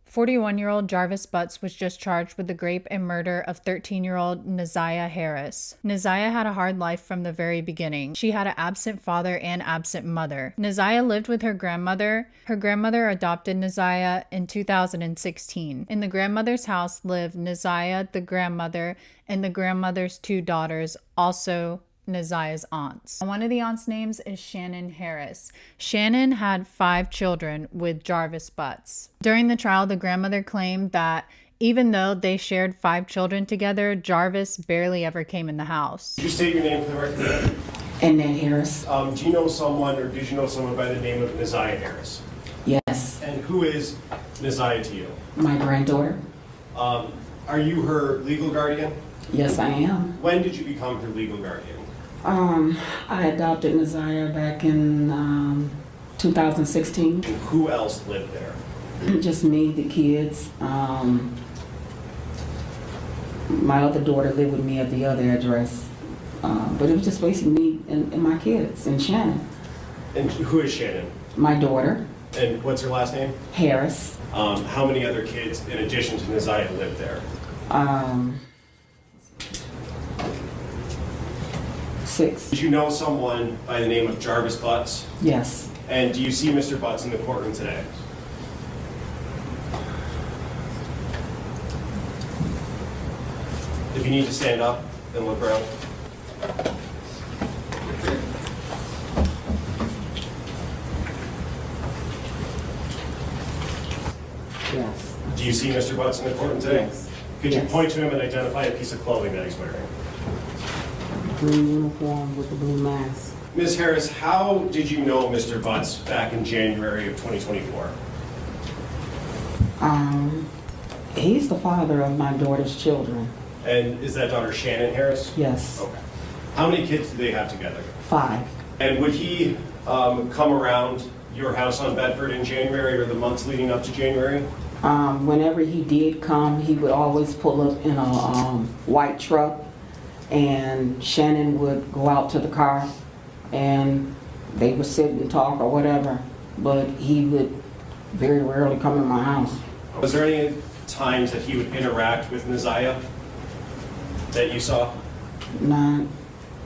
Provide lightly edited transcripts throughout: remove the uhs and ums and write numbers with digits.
41-year-old Jarvis Butts was just charged with the rape and murder of 13-year-old Neziah Harris. Neziah had a hard life from the very beginning. She had an absent father and absent mother. Neziah lived with her grandmother. Her grandmother adopted Neziah in 2016. In the grandmother's house lived Neziah, the grandmother, and the grandmother's two daughters, also Neziah's aunts. One of the aunts' names is Shannon Harris. Shannon had 5 children with Jarvis Butts. During the trial, the grandmother claimed that even though they shared 5 children together, Jarvis barely ever came in the house. Could you state your name for the record? Annette Harris. Do you know someone, or did you know someone by the name of Neziah Harris? Yes. And who is Neziah to you? My granddaughter. Are you her legal guardian? Yes, I am. When did you become her legal guardian? I adopted Neziah back in 2016. And who else lived there? Just me, the kids. My other daughter lived with me at the other address. But it was just basically me and my kids and Shannon. And who is Shannon? My daughter. And what's her last name? Harris. How many other kids, in addition to Neziah, lived there? 6. Did you know someone by the name of Jarvis Butts? Yes. And do you see Mr. Butts in the courtroom today? If you need to stand up and look around. Yes. Do you see Mr. Butts in the courtroom today? Yes. Could you Yes. point to him and identify a piece of clothing that he's wearing? Green uniform with the blue mask. Ms. Harris, how did you know Mr. Butts back in January of 2024? He's the father of my daughter's children. And is that daughter Shannon Harris? Yes. Okay. How many kids do they have together? 5. And would he come around your house on Bedford in January or the months leading up to January? Whenever he did come, he would always pull up in a white truck, and Shannon would go out to the car, and they would sit and talk or whatever, but he would very rarely come in my house. Was there any times that he would interact with Neziah that you saw? Not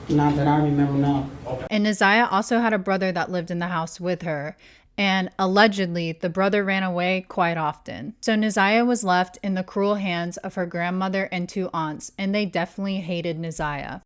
that I remember, no. Okay. And Neziah also had a brother that lived in the house with her. And allegedly, the brother ran away quite often. So Neziah was left in the cruel hands of her grandmother and 2 aunts, and they definitely hated Neziah.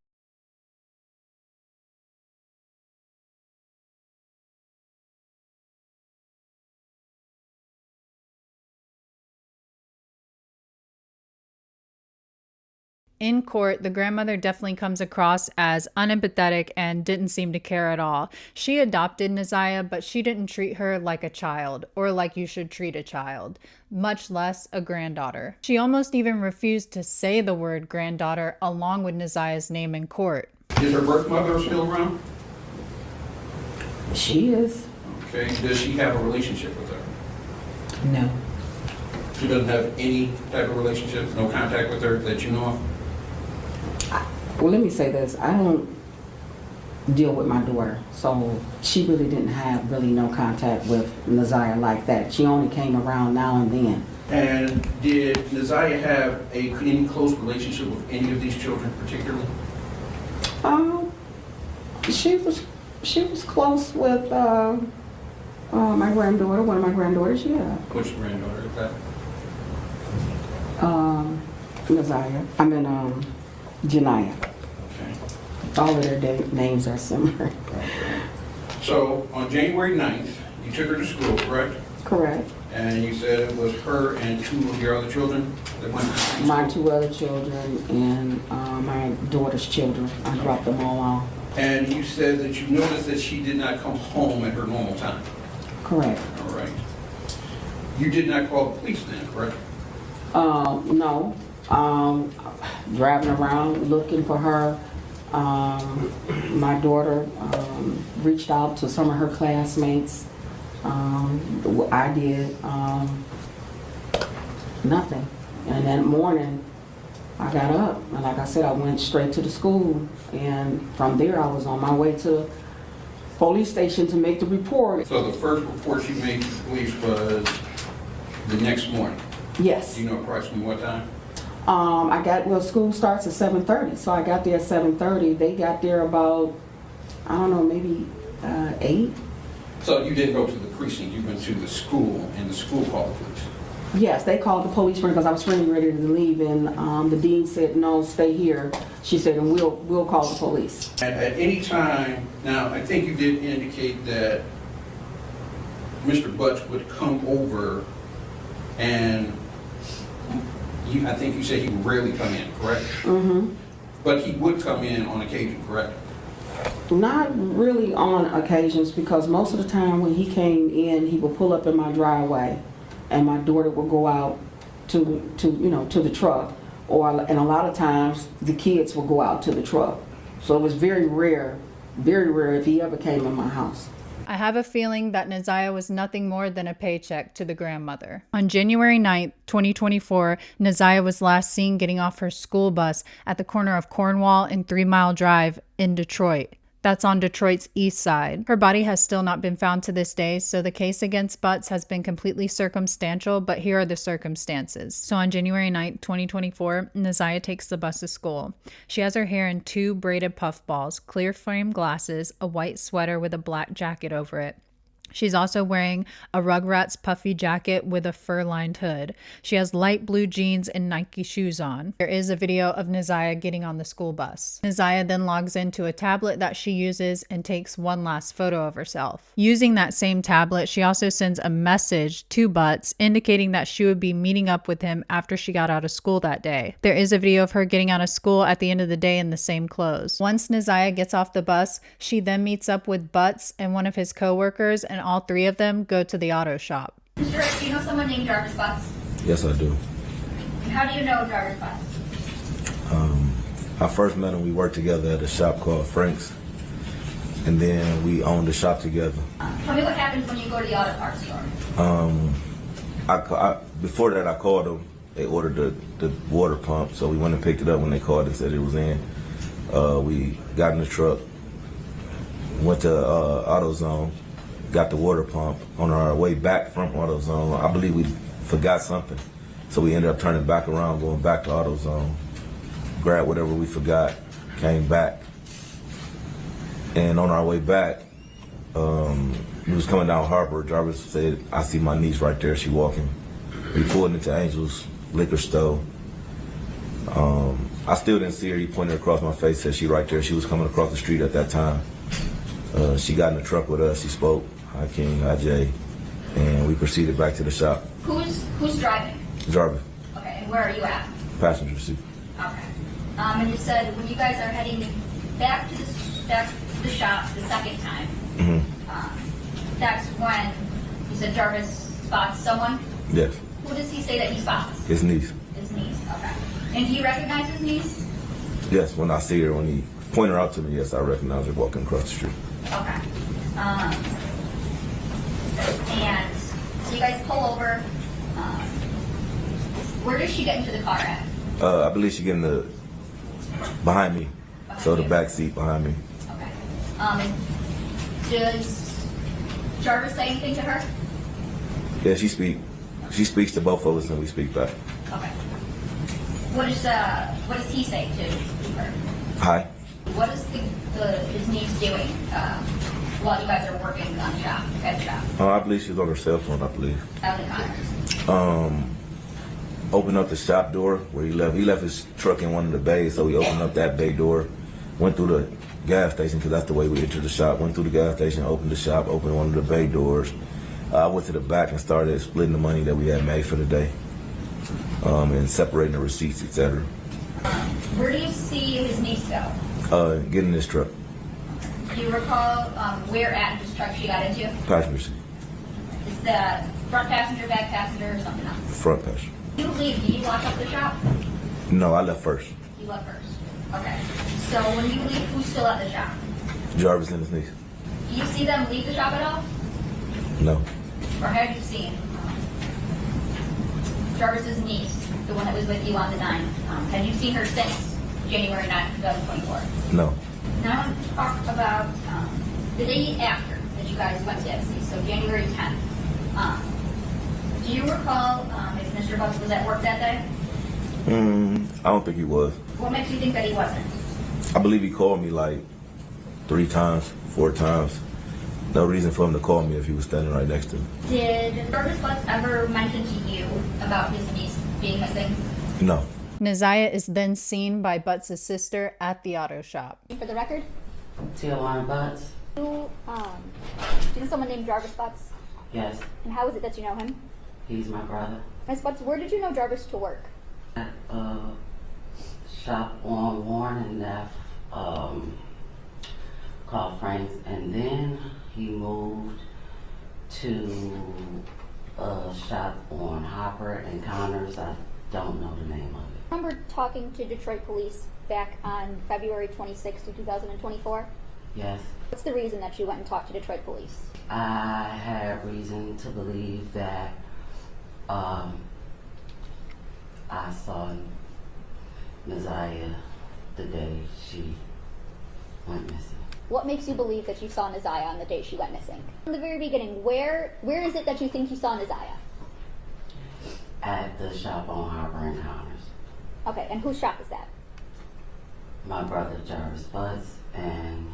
In court, the grandmother definitely comes across as unempathetic and didn't seem to care at all. She adopted Neziah, but she didn't treat her like a child or like you should treat a child, much less a granddaughter. She almost even refused to say the word granddaughter along with Neziah's name in court. Is her birth mother still around? She is. Okay. Does she have a relationship with her? No. She doesn't have any type of relationship, no contact with her that you know of? Well, let me say this. I don't deal with my daughter, so she really didn't have no contact with Neziah like that. She only came around now and then. And did Neziah have any close relationship with any of these children particularly? She was close with my granddaughter, one of my granddaughters, yeah. Which granddaughter is that? Neziah. I mean, Janiyah. Okay. All of their names are similar. So on January 9th, you took her to school, correct? Correct. And you said it was her and 2 of your other children that went to the same My school? 2 other children and my daughter's children. I dropped them all off. And you said that you noticed that she did not come home at her normal time. Correct. All right. You did not call the police then, correct? No. Driving around looking for her. My daughter reached out to some of her classmates. I did nothing. And that morning, I got up, and like I said, I went straight to the school. And from there, I was on my way to the police station to make the report. So the first report you made to the police was the next morning. Yes. Do you know approximately what time? School starts at 7:30, so I got there at 7:30. They got there about, I don't know, maybe 8. So you didn't go to the precinct, you went to the school, and the school called the police? Yes, they called the police because I was really ready to leave, and the dean said, no, stay here. She said, and we'll call the police. At any time, now, I think you did indicate that Mr. Butts would come over, and I think you said he would rarely come in, correct? Mm-hmm. But he would come in on occasion, correct? Not really on occasions, because most of the time when he came in, he would pull up in my driveway, and my daughter would go out to the truck, and a lot of times the kids would go out to the truck. So it was very rare if he ever came in my house. I have a feeling that Neziah was nothing more than a paycheck to the grandmother. On January 9th, 2024, Neziah was last seen getting off her school bus at the corner of Cornwall and 3 Mile Drive in Detroit. That's on Detroit's east side. Her body has still not been found to this day, so the case against Butts has been completely circumstantial, but here are the circumstances. So on January 9th, 2024, Neziah takes the bus to school. She has her hair in 2 braided puffballs, clear frame glasses, a white sweater with a black jacket over it. She's also wearing a Rugrats puffy jacket with a fur-lined hood. She has light blue jeans and Nike shoes on. There is a video of Neziah getting on the school bus. Neziah then logs into a tablet that she uses and takes one last photo of herself. Using that same tablet, she also sends a message to Butts indicating that she would be meeting up with him after she got out of school that day. There is a video of her getting out of school at the end of the day in the same clothes. Once Neziah gets off the bus, she then meets up with Butts and one of his co-workers, and all 3 of them go to the auto shop. Mr. Rick, do you know someone named Jarvis Butts? Yes, I do. How do you know Jarvis Butts? I first met him, we worked together at a shop called Frank's, and then we owned the shop together. Tell me what happens when you go to the auto parts store. Before that, I called them. They ordered the water pump, so we went and picked it up when they called and said it was in. We got in the truck, went to AutoZone, got the water pump. On our way back from AutoZone, I believe we forgot something. So we ended up turning back around, going back to AutoZone, grabbed whatever we forgot, came back. And on our way back, we was coming down Harbor. Jarvis said, I see my niece right there, she walking. We pulled into Angel's liquor store. I still didn't see her. He pointed across my face, said she right there. She was coming across the street at that time. She got in the truck with us, she spoke. Hi King, hi Jay, and we proceeded back to the shop. Who's driving? Jarvis, Okay, and where are you at? passenger seat. Okay. And you said when you guys are heading back to the shop the second time, that's when you said Jarvis spots someone? Yes, Who does he say that he spots? his niece. His niece, okay. And do you recognize his niece? Yes, when I see her, when he pointed her out to me, yes, I recognize her walking across the street. Okay. And so you guys pull over. Where does she get into the car at? I believe she getting behind me, so the back seat behind me. Okay. Does Jarvis say anything to her? Yeah, she speaks to both of us, and we speak back. Okay. What does he say to her? Hi. What is his niece doing while you guys are working on the shop, at the shop? I believe she's on her cell phone, I believe. Out in the corner. Opened up the shop door where he left. He left his truck in one of the bays, so we opened up that bay door, went through the gas station, because that's the way we entered the shop. Went through the gas station, opened the shop, opened one of the bay doors. I went to the back and started splitting the money that we had made for the day, and separating the receipts, etc. Where do you see his niece go? Get in this truck. Do you recall where at this truck she got into? Passenger seat. Is the front passenger, back passenger, or something else? Front passenger. You leave, do you lock up the shop? No, I left first. You left first. Okay. So when you leave, who's still at the shop? Jarvis and his niece. Do you see them leave the shop at all? No. Or have you seen Jarvis's niece, the one that was with you on the 9th? Have you seen her since January 9th, 2024? No. Now I want to talk about the day after that you guys went to FC, so January 10th. Do you recall if Mr. Butts was at work that day? I don't think he was. What makes you think that he wasn't? I believe he called me like 3 times, 4 times. No reason for him to call me if he was standing right next to me. Did Jarvis Butts ever mention to you about his niece being missing? No. Naziah is then seen by Butts' sister at the auto shop. For the record, Tijuana Butts? do you know someone named Jarvis Butts? Yes, And how is it that you know him? he's my brother. Miss Butts, where did you know Jarvis to work? At a shop on Warren and F, called Frank's, and then he moved to a shop on Hopper and Connors. I don't know the name of it. I remember talking to Detroit police back on February 26, 2024. Yes, What's the reason that you went and talked to Detroit police? I had reason to believe that I saw Naziah the day she went missing. What makes you believe that you saw Naziah on the day she went missing? From the very beginning, where is it that you think you saw Naziah? At the shop on Harbor and Connors. Okay, and whose shop is that? My brother Jarvis Butts and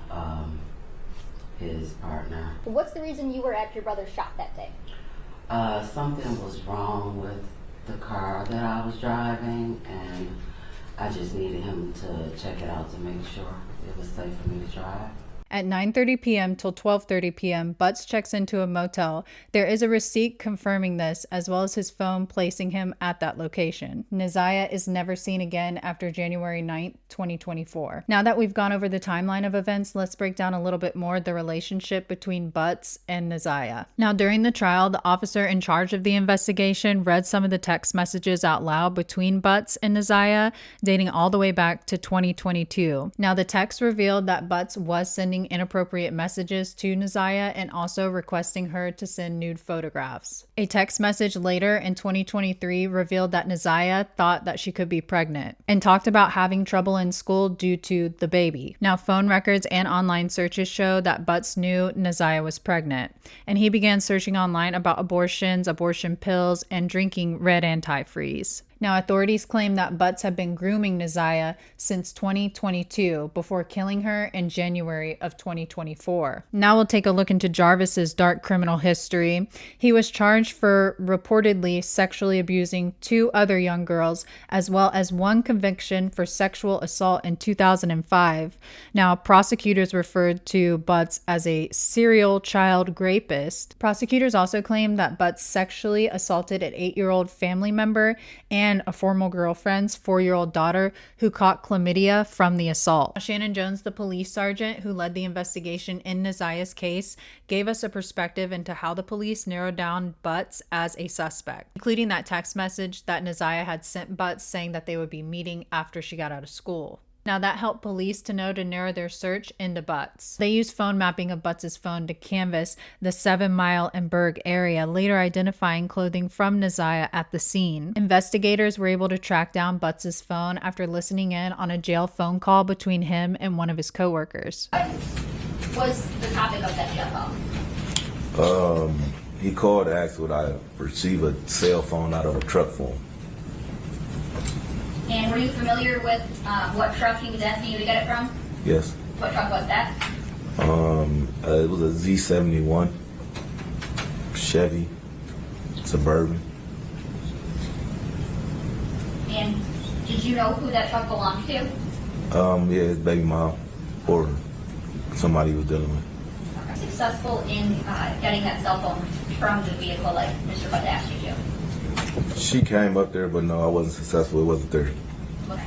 his partner. What's the reason you were at your brother's shop that day? Something was wrong with the car that I was driving, and I just needed him to check it out to make sure it was safe for me to drive. At 9:30 p.m. till 12:30 p.m., Butts checks into a motel. There is a receipt confirming this, as well as his phone placing him at that location. Naziah is never seen again after January 9th, 2024. Now that we've gone over the timeline of events, let's break down a little bit more the relationship between Butts and Naziah. Now, during the trial, the officer in charge of the investigation read some of the text messages out loud between Butts and Naziah, dating all the way back to 2022. Now, the text revealed that Butts was sending inappropriate messages to Naziah and also requesting her to send nude photographs. A text message later in 2023 revealed that Naziah thought that she could be pregnant and talked about having trouble in school due to the baby. Now, phone records and online searches show that Butts knew Naziah was pregnant, and he began searching online about abortions, abortion pills, and drinking red antifreeze. Now, authorities claim that Butts had been grooming Naziah since 2022 before killing her in January of 2024. Now we'll take a look into Jarvis's dark criminal history. He was charged for reportedly sexually abusing 2 other young girls, as well as 1 conviction for sexual assault in 2005. Now, prosecutors referred to Butts as a serial child rapist. Prosecutors also claimed that Butts sexually assaulted an 8-year-old family member and a former girlfriend's 4-year-old daughter who caught chlamydia from the assault. Shannon Jones, the police sergeant who led the investigation in Naziah's case, gave us a perspective into how the police narrowed down Butts as a suspect, including that text message that Naziah had sent Butts saying that they would be meeting after she got out of school. Now, that helped police to know to narrow their search into Butts. They used phone mapping of Butts' phone to canvass the 7 Mile and Berg area, later identifying clothing from Naziah at the scene. Investigators were able to track down Butts' phone after listening in on a jail phone call between him and one of his coworkers. What was the topic of that jail phone? He called to ask would I receive a cell phone out of a truck for him. And were you familiar with what truck he was asking you to get it from? Yes. What truck was that? It was a Z71 Chevy Suburban. And did you know who that truck belonged to? Yeah, his baby mom or somebody he was dealing with. Successful in getting that cell phone from the vehicle like Mr. Butts asked you to? She came up there, but no, I wasn't successful. It wasn't there. Okay.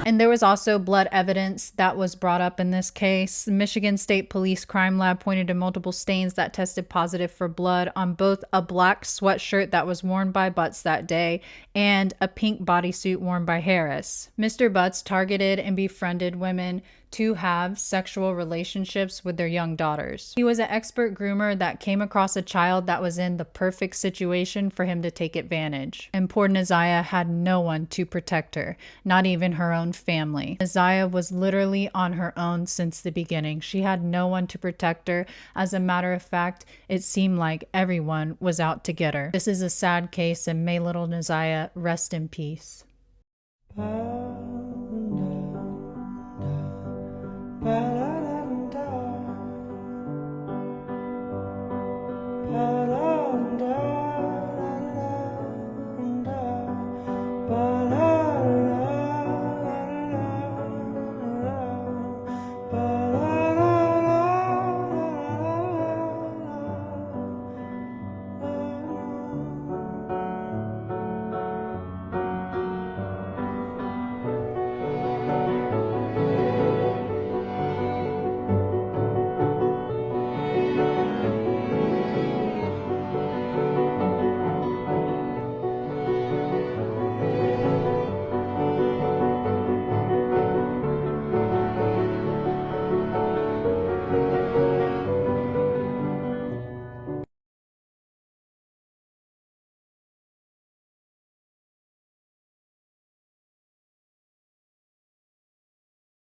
And there was also blood evidence that was brought up in this case. The Michigan State Police Crime Lab pointed to multiple stains that tested positive for blood on both a black sweatshirt that was worn by Butts that day and a pink bodysuit worn by Harris. Mr. Butts targeted and befriended women to have sexual relationships with their young daughters. He was an expert groomer that came across a child that was in the perfect situation for him to take advantage. And poor Neziah had no one to protect her, not even her own family. Neziah was literally on her own since the beginning. She had no one to protect her. As a matter of fact, it seemed like everyone was out to get her. This is a sad case, and may little Neziah rest in peace.